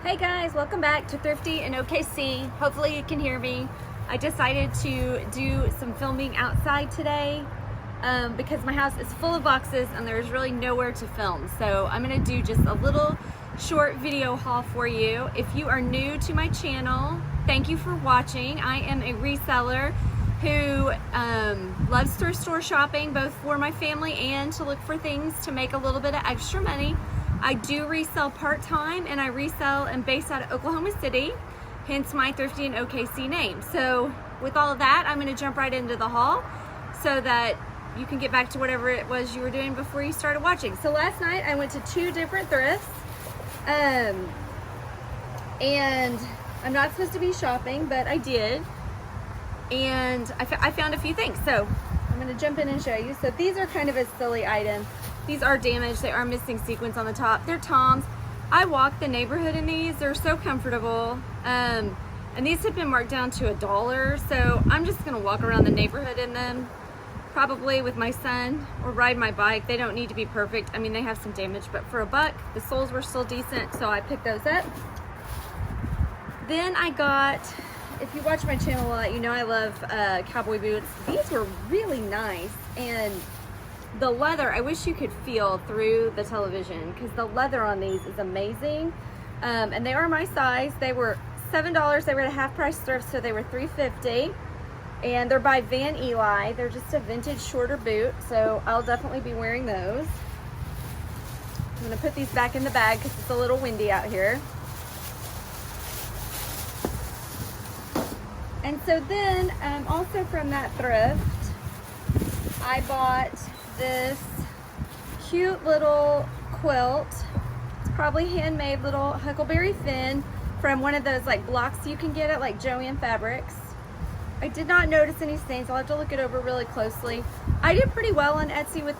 Hey guys, welcome back to Thrifty in OKC. Hopefully you can hear me. I decided to do some filming outside today because my house is full of boxes and there's really nowhere to film. So I'm gonna do just a little short video haul for you. If you are new to my channel, thank you for watching. I am a reseller who loves thrift store shopping, both for my family and to look for things to make a little bit of extra money. I do resell part-time, and I resell and base out of Oklahoma City, hence my Thrifty in OKC name. So with all of that, I'm going to jump right into the haul so that you can get back to whatever it was you were doing before you started watching. So last night I went to 2 different thrifts, and I'm not supposed to be shopping, but I did, and I found a few things. So I'm going to jump in and show you. So these are kind of a silly item. These are damaged. They are missing sequins on the top. They're Toms. I walk the neighborhood in these. They're so comfortable. And these have been marked down to $1. So I'm just gonna walk around the neighborhood in them, probably with my son, or ride my bike. They don't need to be perfect. I mean, they have some damage, but for $1, the soles were still decent, so I picked those up. Then I got, if you watch my channel a lot, you know I love cowboy boots. These were really nice, and the leather, I wish you could feel through the television because the leather on these is amazing. And they are my size. They were $7. They were at a half price thrift, so they were $3.50. And they're by Van Eli. They're just a vintage shorter boot, so I'll definitely be wearing those. I'm gonna put these back in the bag because it's a little windy out here. And so then, also from that thrift, I bought this cute little quilt. It's probably handmade, little Huckleberry Finn from one of those like blocks you can get at like Joann Fabrics. I did not notice any stains. I'll have to look it over really closely. I did pretty well on Etsy with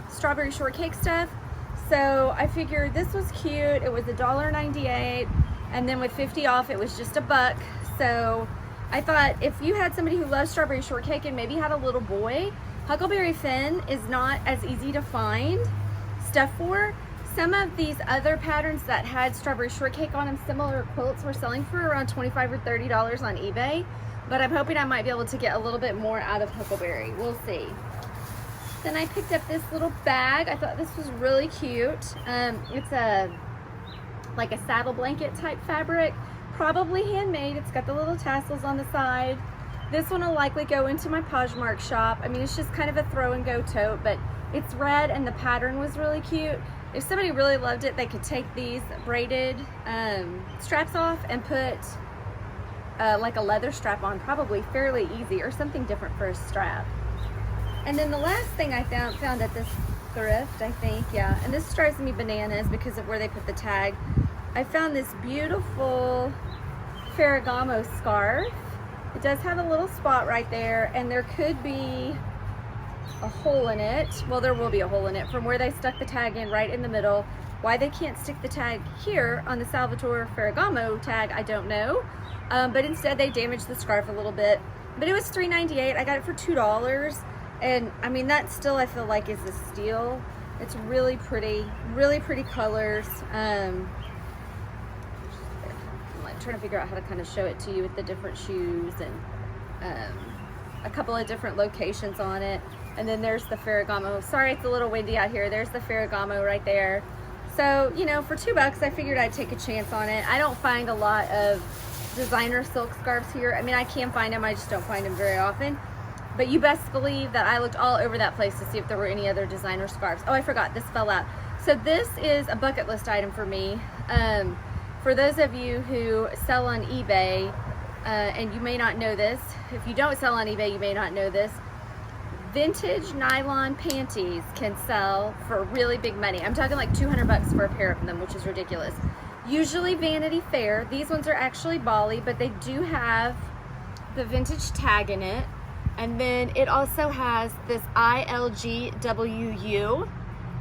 strawberry shortcake stuff, so I figured this was cute. It was $1.98, and then with 50 off it was just $1. So I thought if you had somebody who loves strawberry shortcake and maybe had a little boy, Huckleberry Finn is not as easy to find stuff for. Some of these other patterns that had strawberry shortcake on them, similar quilts, were selling for around $25 or $30 on eBay, but I'm hoping I might be able to get a little bit more out of Huckleberry. We'll see. Then I picked up this little bag. I thought this was really cute. It's like a saddle blanket type fabric, probably handmade. It's got the little tassels on the side. This one will likely go into my Poshmark shop. I mean, it's just kind of a throw and go tote, but it's red and the pattern was really cute. If somebody really loved it, they could take these braided straps off and put like a leather strap on, probably fairly easy, or something different for a strap. And then the last thing I found at this thrift, I think, yeah, and this drives me bananas because of where they put the tag. I found this beautiful Ferragamo scarf. It does have a little spot right there, and there could be a hole in it. Well, there will be a hole in it from where they stuck the tag in right in the middle. Why they can't stick the tag here on the Salvatore Ferragamo tag, I don't know. But instead they damaged the scarf a little bit. But it was $3.98. I got it for $2. And I mean, that still I feel like is a steal. It's really pretty colors. I'm trying to figure out how to kind of show it to you with the different shoes and a couple of different locations on it. And then there's the Ferragamo. Sorry, it's a little windy out here. There's the Ferragamo right there. So, you know, for $2, I figured I'd take a chance on it. I don't find a lot of designer silk scarves here. I mean, I can find them, I just don't find them very often. But you best believe that I looked all over that place to see if there were any other designer scarves. Oh, I forgot, this fell out. So this is a bucket list item for me. For those of you who sell on eBay, and you may not know this, if you don't sell on eBay, you may not know this, vintage nylon panties can sell for really big money. I'm talking like $200 for a pair of them, which is ridiculous. Usually Vanity Fair. These ones are actually Bali, but they do have the vintage tag in it. And then it also has this ILGWU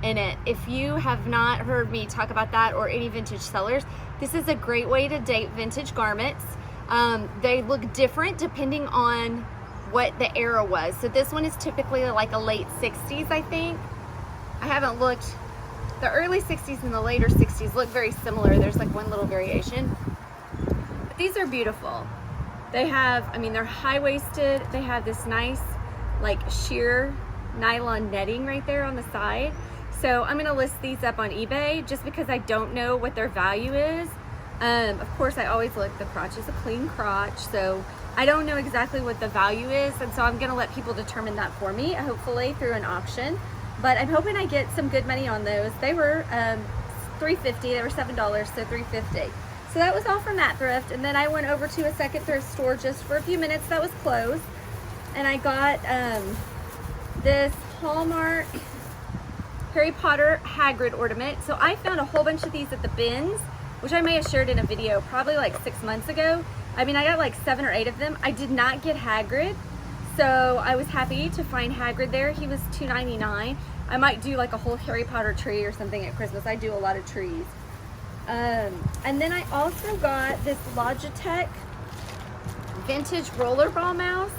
in it. If you have not heard me talk about that or any vintage sellers, this is a great way to date vintage garments. They look different depending on what the era was. So this one is typically like a late 60s, I think. I haven't looked The early 60s and the later 60s look very similar. There's like one little variation. But these are beautiful. They have, I mean, they're high-waisted. They have this nice like sheer nylon netting right there on the side. So I'm gonna list these up on eBay just because I don't know what their value is. Of course, I always look, the crotch is a clean crotch, so I don't know exactly what the value is, and so I'm gonna let people determine that for me, hopefully through an auction. But I'm hoping I get some good money on those. They were $3.50, they were $7, so $3.50. So that was all from that thrift, and then I went over to a second thrift store just for a few minutes that was closed, and I got this Hallmark Harry Potter Hagrid ornament. So I found a whole bunch of these at the bins, which I may have shared in a video probably like 6 months ago. I mean, I got like 7 or 8 of them. I did not get Hagrid, so I was happy to find Hagrid there. He was $2.99. I might do like a whole Harry Potter tree or something at Christmas. I do a lot of trees. And then I also got this Logitech vintage rollerball mouse.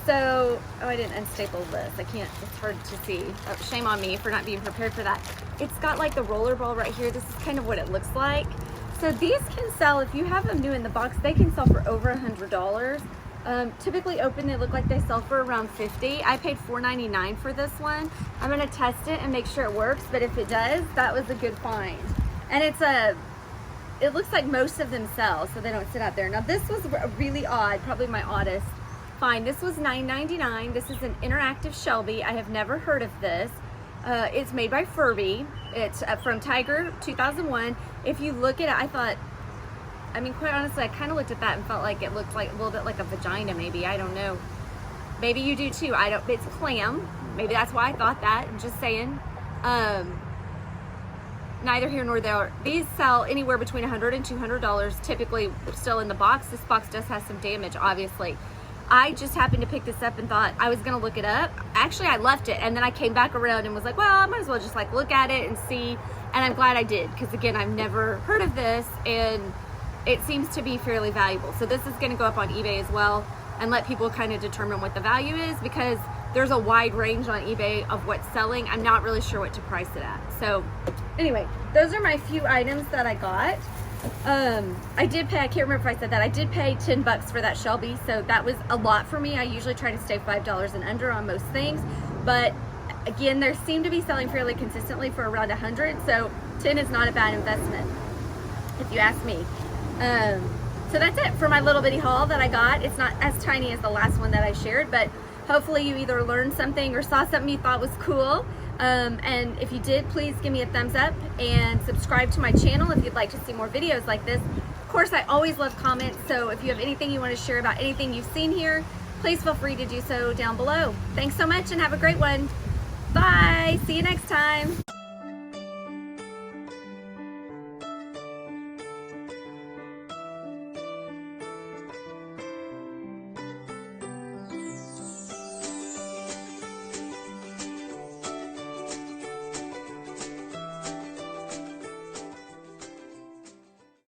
So, oh, I didn't unstaple this. I can't, it's hard to see. Oh, shame on me for not being prepared for that. It's got like the rollerball right here. This is kind of what it looks like. So these can sell, if you have them new in the box, they can sell for over $100. Typically open, they look like they sell for around $50. I paid $4.99 for this one. I'm gonna test it and make sure it works, but if it does, that was a good find. And it looks like most of them sell, so they don't sit out there. Now this was really odd, probably my oddest find. This was $9.99. This is an interactive Shelby. I have never heard of this. It's made by Furby. It's from Tiger 2001. If you look at it, I thought, I mean, quite honestly, I kind of looked at that and felt like it looked like a little bit like a vagina, maybe. I don't know. Maybe you do too. I don't, it's clam. Maybe that's why I thought that. I'm just saying. Neither here nor there. These sell anywhere between $100 and $200, typically still in the box. This box does have some damage, obviously. I just happened to pick this up and thought I was gonna look it up. Actually, I left it and then I came back around and was like, well, I might as well just like look at it and see. And I'm glad I did, because again, I've never heard of this and it seems to be fairly valuable. So this is gonna go up on eBay as well and let people kind of determine what the value is, because there's a wide range on eBay of what's selling. I'm not really sure what to price it at. So anyway, those are my few items that I got. I did pay, I can't remember if I said that, I did pay 10 bucks for that Shelby, so that was a lot for me. I usually try to stay $5 and under on most things, but again, they seem to be selling fairly consistently for around 100, so 10 is not a bad investment, if you ask me. So that's it for my little bitty haul that I got. It's not as tiny as the last one that I shared, but hopefully you either learned something or saw something you thought was cool. And if you did, please give me a thumbs up and subscribe to my channel if you'd like to see more videos like this. Of course, I always love comments, so if you have anything you want to share about anything you've seen here, please feel free to do so down below. Thanks so much and have a great one. Bye. See you next time.